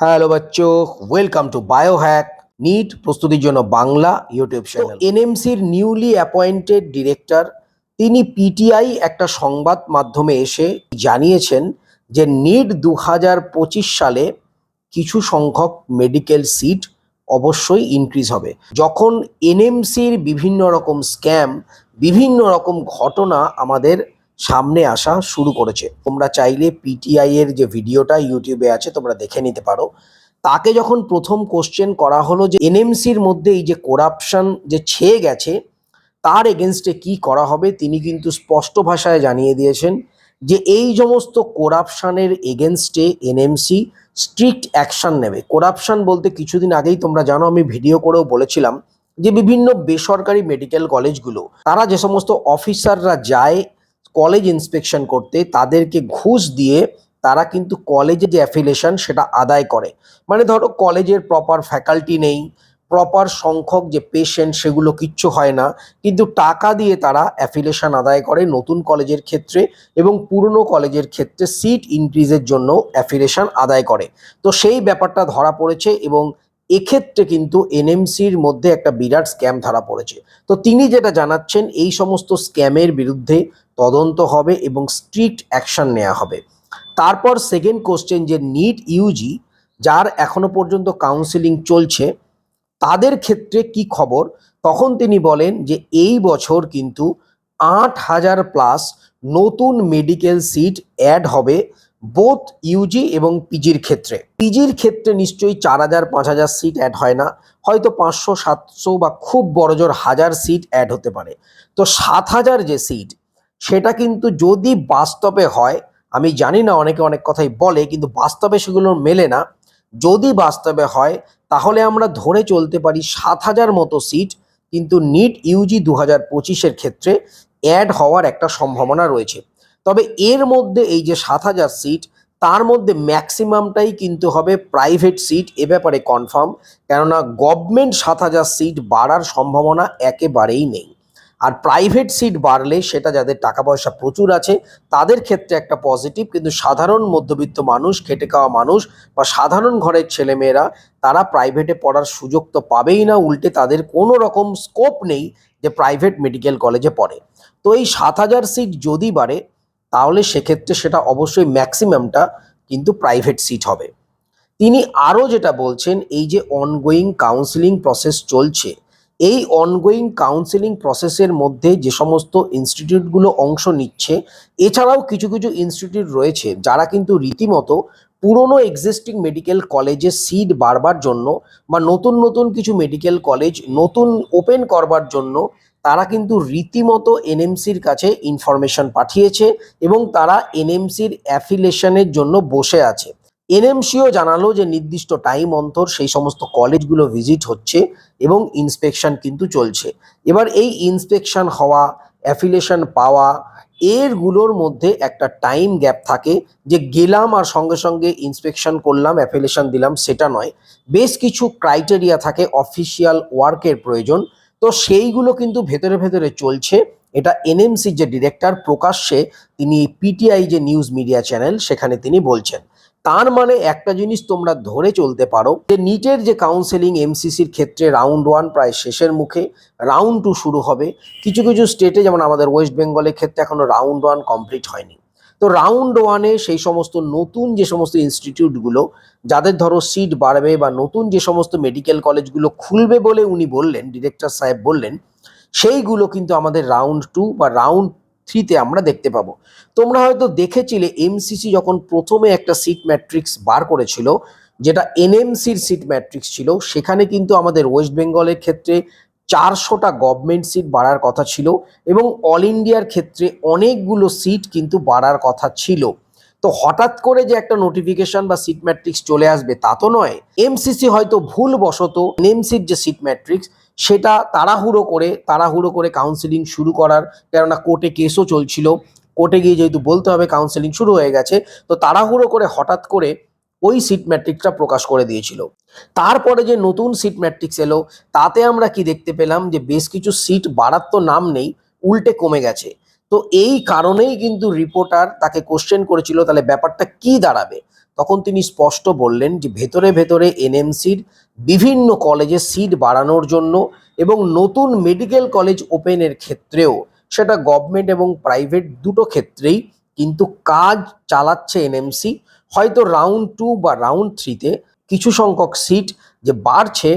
Hello বাচ্চো, welcome to Biohack NEET প্রস্তুতির জন্য বাংলা ইউটিউব চ্যানেল। এনএমসির নিউলি অ্যাপয়েন্টেড ডিরেক্টর তিনি পিটিআই একটা সংবাদ মাধ্যমে এসে জানিয়েছেন যে নিট 2025 সালে কিছু সংখ্যক মেডিকেল সিট অবশ্যই ইনক্রিজ হবে। যখন এনএমসির বিভিন্ন রকম স্ক্যাম, বিভিন্ন রকম ঘটনা আমাদের সামনে আসা শুরু করেছে। তোমরা চাইলে পিটিআই এর যে ভিডিওটা ইউটিউবে আছে তোমরা দেখে নিতে পারো। তাকে যখন প্রথম কোশ্চেন করা হলো যে এনএমসির মধ্যে এই যে করাপশন যে ছেয়ে গেছে তার এগেনস্টে কি করা হবে, তিনি কিন্তু স্পষ্ট ভাষায় জানিয়ে দিয়েছেন যে এই সমস্ত করাপশনের এগেনস্টে এনএমসি স্ট্রিক্ট অ্যাকশন নেবে। করাপশন বলতে কিছুদিন আগেই তোমরা জানো, আমি ভিডিও করেও বলেছিলাম যে বিভিন্ন বেসরকারি মেডিকেল কলেজগুলো তারা যে সমস্ত অফিসাররা যায় কলেজ ইন্সপেকশন করতে তাদেরকে ঘুষ দিয়ে তারা কিন্তু কলেজে যে অ্যাফিলিয়েশন সেটা আদায় করে। মানে ধরো কলেজের প্রপার ফ্যাকাল্টি নেই, প্রপার সংখ্যক যে পেশেন্ট সেগুলো কিচ্ছু হয় না, কিন্তু টাকা দিয়ে তারা অ্যাফিলিয়েশন আদায় করে নতুন কলেজের ক্ষেত্রে এবং পুরনো কলেজের ক্ষেত্রে সিট ইনক্রিজের জন্য অ্যাফিলিয়েশন আদায় করে। তো সেই ব্যাপারটা ধরা পড়েছে এবং এক্ষেত্রে কিন্তু এনএমসির মধ্যে একটা বিরাট স্ক্যাম ধরা পড়েছে। তো তিনি যেটা জানাচ্ছেন এই সমস্ত স্ক্যামের বিরুদ্ধে তদন্ত হবে এবং স্ট্রিক্ট অ্যাকশন নেওয়া হবে। তারপর সেকেন্ড কোশ্চেন যে নিট ইউজি যার এখনো পর্যন্ত কাউন্সিলিং চলছে তাদের ক্ষেত্রে কি খবর, তখন তিনি বলেন যে এই বছর কিন্তু 8,000+ নতুন মেডিকেল সিট অ্যাড হবে বোথ ইউজি এবং পিজির ক্ষেত্রে। পিজির ক্ষেত্রে নিশ্চয়ই 4,000-5,000 সিট অ্যাড হয় না, হয়তো 500-700 বা খুব বড় জোর 1,000 সিট অ্যাড হতে পারে। তো 7,000 যে সিট সেটা কিন্তু যদি বাস্তবে হয়, আমি জানি না অনেকে অনেক কথাই বলে কিন্তু বাস্তবে সেগুলো মেলে না, যদি বাস্তবে হয় তাহলে আমরা ধরে চলতে পারি 7,000 মতো সিট কিন্তু নিট ইউজি 2025-এর ক্ষেত্রে অ্যাড হওয়ার একটা সম্ভাবনা রয়েছে। তবে এর মধ্যে এই যে 7,000 সিট তার মধ্যে ম্যাক্সিমামটাই কিন্তু হবে প্রাইভেট সিট, এ ব্যাপারে কনফার্ম, কেননা গভর্নমেন্ট 7,000 সিট বাড়ার সম্ভাবনা একেবারেই নেই। আর প্রাইভেট সিট বাড়লে সেটা যাদের টাকা পয়সা প্রচুর আছে তাদের ক্ষেত্রে একটা পজিটিভ, কিন্তু সাধারণ মধ্যবিত্ত মানুষ, খেটে খাওয়া মানুষ বা সাধারণ ঘরের ছেলেমেয়েরা তারা প্রাইভেটে পড়ার সুযোগ তো পাবেই না, উল্টে তাদের কোনো রকম স্কোপ নেই যে প্রাইভেট মেডিকেল কলেজে পড়ে। তো এই 7,000 সিট যদি বাড়ে তাহলে সেক্ষেত্রে সেটা অবশ্যই ম্যাক্সিমামটা কিন্তু প্রাইভেট সিট হবে। তিনি আরও যেটা বলছেন এই যে অনগোয়িং কাউন্সিলিং প্রসেস চলছে, এই অনগোয়িং কাউন্সিলিং প্রসেসের মধ্যে যে সমস্ত ইনস্টিটিউটগুলো অংশ নিচ্ছে, এছাড়াও কিছু কিছু ইনস্টিটিউট রয়েছে যারা কিন্তু রীতিমতো পুরনো এক্সিস্টিং মেডিকেল কলেজে সিট বাড়বার জন্য বা নতুন নতুন কিছু মেডিকেল কলেজ নতুন ওপেন করবার জন্য তারা কিন্তু রীতিমতো এনএমসির কাছে ইনফরমেশন পাঠিয়েছে এবং তারা এনএমসির অ্যাফিলিয়েশনের জন্য বসে আছে। এনএমসিও জানালো যে নির্দিষ্ট টাইম অন্তর সেই সমস্ত কলেজগুলো ভিজিট হচ্ছে এবং ইন্সপেকশন কিন্তু চলছে। এবার এই ইন্সপেকশন হওয়া, অ্যাফিলিয়েশন পাওয়া, এরগুলোর মধ্যে একটা টাইম গ্যাপ থাকে যে গেলাম আর সঙ্গে সঙ্গে ইন্সপেকশন করলাম, অ্যাফিলিয়েশন দিলাম, সেটা নয়। বেশ কিছু ক্রাইটেরিয়া থাকে, অফিসিয়াল ওয়ার্কের প্রয়োজন, তো সেইগুলো কিন্তু ভেতরে ভেতরে চলছে। এটা এনএমসির যে ডিরেক্টর প্রকাশ্যে তিনি পিটিআই যে নিউজ মিডিয়া চ্যানেল সেখানে তিনি বলছেন। তার মানে একটা জিনিস তোমরা ধরে চলতে পারো যে নিটের যে কাউন্সেলিং এমসিসির ক্ষেত্রে রাউন্ড 1 প্রায় শেষের মুখে, রাউন্ড 2 শুরু হবে। কিছু কিছু স্টেটে যেমন আমাদের ওয়েস্ট বেঙ্গলের ক্ষেত্রে এখনো রাউন্ড 1 কমপ্লিট হয়নি। তো রাউন্ড 1-এ সেই সমস্ত নতুন যে সমস্ত ইনস্টিটিউটগুলো যাদের ধরো সিট বাড়বে বা নতুন যে সমস্ত মেডিকেল কলেজগুলো খুলবে বলে উনি বললেন, ডিরেক্টর সাহেব বললেন, সেইগুলো কিন্তু আমাদের রাউন্ড 2 বা রাউন্ড 3-তে আমরা দেখতে পাবো। তোমরা হয়তো দেখেছিলে এমসিসি যখন প্রথমে একটা সিট ম্যাট্রিক্স বার করেছিল যেটা এনএমসির সিট ম্যাট্রিক্স ছিল, সেখানে কিন্তু আমাদের ওয়েস্ট বেঙ্গলের ক্ষেত্রে 400টা গভর্নমেন্ট সিট বাড়ার কথা ছিল এবং অল ইন্ডিয়ার ক্ষেত্রে অনেকগুলো সিট কিন্তু বাড়ার কথা ছিল। তো হঠাৎ করে যে একটা নোটিফিকেশন বা সিট ম্যাট্রিক্স চলে আসবে তা তো নয়। এমসিসি হয়তো ভুলবশত এনএমসির যে সিট ম্যাট্রিক্স সেটা তাড়াহুড়ো করে কাউন্সিলিং শুরু করার, কেননা কোর্টে কেসও চলছিল, কোর্টে গিয়ে যেহেতু বলতে হবে কাউন্সেলিং শুরু হয়ে গেছে, তো তাড়াহুড়ো করে হঠাৎ করে ওই সিট ম্যাট্রিক্সটা প্রকাশ করে দিয়েছিল। তারপরে যে নতুন সিট ম্যাট্রিক্স এলো তাতে আমরা কি দেখতে পেলাম যে বেশ কিছু সিট বাড়ার তো নাম নেই, উল্টে কমে গেছে। তো এই কারণেই কিন্তু রিপোর্টার তাকে কোশ্চেন করেছিল তাহলে ব্যাপারটা কি দাঁড়াবে। তখন তিনি স্পষ্ট বললেন যে ভেতরে ভেতরে এনএমসির বিভিন্ন কলেজে সিট বাড়ানোর জন্য এবং নতুন মেডিকেল কলেজ ওপেনের ক্ষেত্রেও সেটা গভর্নমেন্ট এবং প্রাইভেট দুটো ক্ষেত্রেই কিন্তু কাজ চালাচ্ছে এনএমসি। হয়তো রাউন্ড 2 বা রাউন্ড 3-তে কিছু সংখ্যক সিট যে বাড়ছে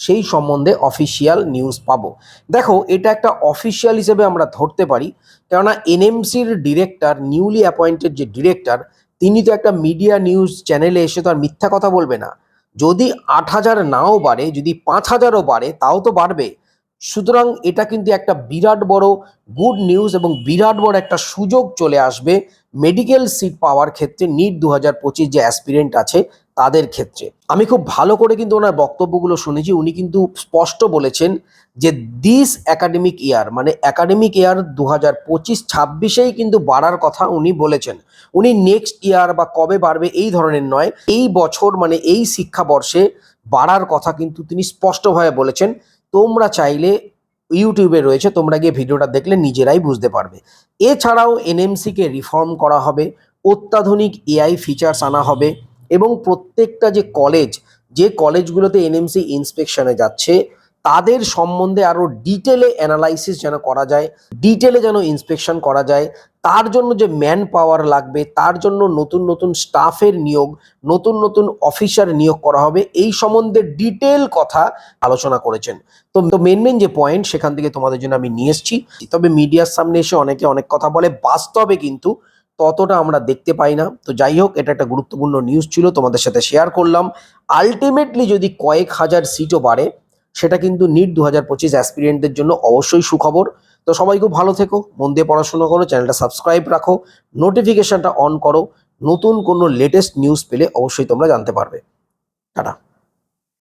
সেই সম্বন্ধে অফিসিয়াল নিউজ পাবো। দেখো, এটা একটা অফিসিয়াল হিসেবে আমরা ধরতে পারি, কেননা এনএমসির ডিরেক্টর, নিউলি অ্যাপয়েন্টেড যে ডিরেক্টর, তিনি তো একটা মিডিয়া নিউজ চ্যানেলে এসে তো আর মিথ্যা কথা বলবে না। যদি 8,000 নাও বাড়ে, যদি 5,000ও বাড়ে, তাও তো বাড়বে। সুতরাং এটা কিন্তু একটা বিরাট বড় গুড নিউজ এবং বিরাট বড় একটা সুযোগ চলে আসবে মেডিকেল সিট পাওয়ার ক্ষেত্রে নিট 2025 যে অ্যাসপিরেন্ট আছে তাদের ক্ষেত্রে। আমি খুব ভালো করে কিন্তু ওনার বক্তব্যগুলো শুনেছি। উনি কিন্তু স্পষ্ট বলেছেন যে দিস একাডেমিক ইয়ার, মানে একাডেমিক ইয়ার 2025-26-এই কিন্তু বাড়ার কথা উনি বলেছেন। উনি নেক্সট ইয়ার বা কবে বাড়বে এই ধরনের নয়, এই বছর মানে এই শিক্ষাবর্ষে বাড়ার কথা কিন্তু তিনি স্পষ্টভাবে বলেছেন। তোমরা চাইলে ইউটিউবে রয়েছে, তোমরা গিয়ে ভিডিওটা দেখলে নিজেরাই বুঝতে পারবে। এছাড়াও এনএমসিকে রিফর্ম করা হবে, অত্যাধুনিক এআই ফিচার্স আনা হবে এবং প্রত্যেকটা যে কলেজ, যে কলেজগুলোতে এনএমসি ইন্সপেকশনে যাচ্ছে তাদের সম্বন্ধে আরও ডিটেলে অ্যানালাইসিস যেন করা যায়, ডিটেলে যেন ইন্সপেকশন করা যায়। তার জন্য যে ম্যান পাওয়ার লাগবে, তার জন্য নতুন নতুন স্টাফের নিয়োগ, নতুন নতুন অফিসার নিয়োগ করা হবে, এই সম্বন্ধে ডিটেল কথা আলোচনা করেছেন। তো মেন যে পয়েন্ট সেখান থেকে তোমাদের জন্য আমি নিয়ে এসেছি। তবে মিডিয়ার সামনে এসে অনেকে অনেক কথা বলে, বাস্তবে কিন্তু ততটা আমরা দেখতে পাই না। তো যাই হোক, এটা একটা গুরুত্বপূর্ণ নিউজ ছিল, তোমাদের সাথে শেয়ার করলাম। আলটিমেটলি যদি কয়েক হাজার সিটও বাড়ে, সেটা কিন্তু নিট 2025 অ্যাসপিরিয়েন্টদের জন্য অবশ্যই সুখবর। তো সবাই খুব ভালো থেকো, মন দিয়ে পড়াশোনা করো, চ্যানেলটা সাবস্ক্রাইব রাখো, নোটিফিকেশনটা অন করো। নতুন কোনো লেটেস্ট নিউজ পেলে অবশ্যই তোমরা জানতে পারবে। টাটা।